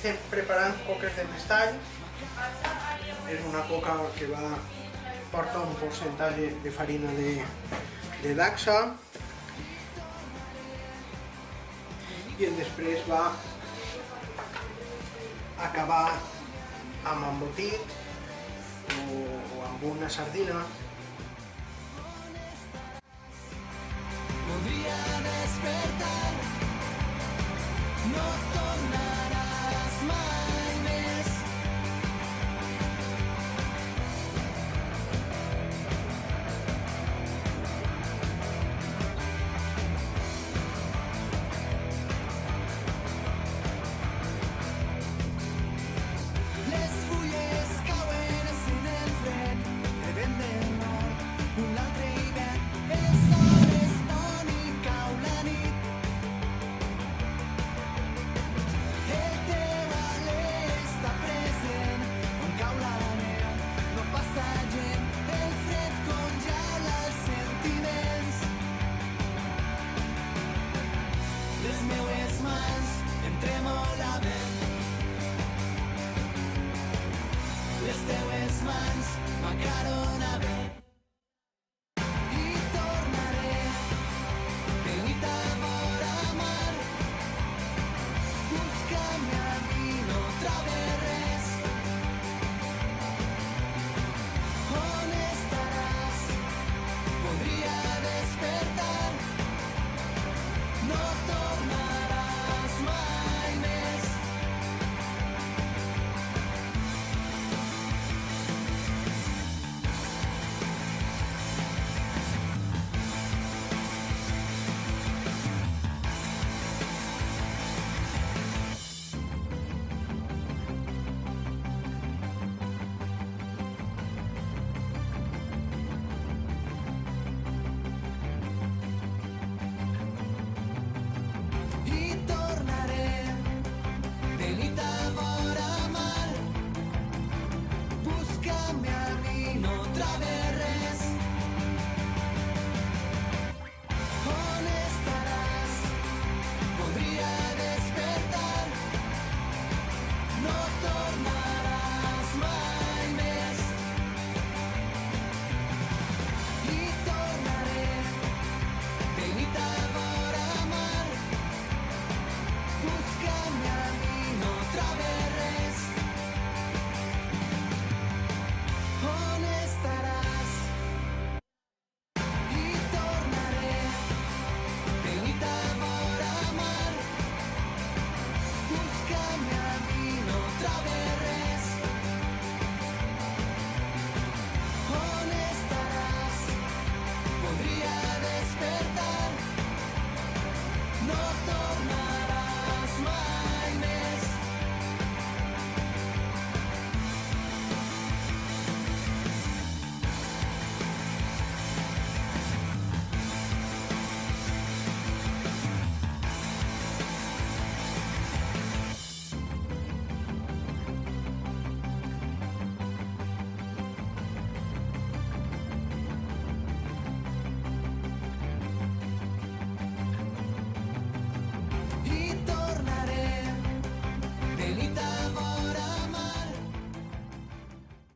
estem preparant coques de mestall. És una coca que porta un percentatge de farina de dacsa i després va acabar amb embotit o amb una sardina. Podria despertar, no tornaràs mai més. Les fulles cauen en el fred, de vent del nord, un altre hivern. El sol es pon i cau la nit. El teu alè està present, on cau la neu, no passa gent. El fred congela els sentiments. Les meues mans em tremolaven. Les teues mans m'acaronaven. I tornaré de nit a vora mar. Busca-me a mi, no trobe res. On estaràs? Podria despertar. No tornaràs mai més. I tornaré de nit a vora mar. Busca-me a mi, no trobe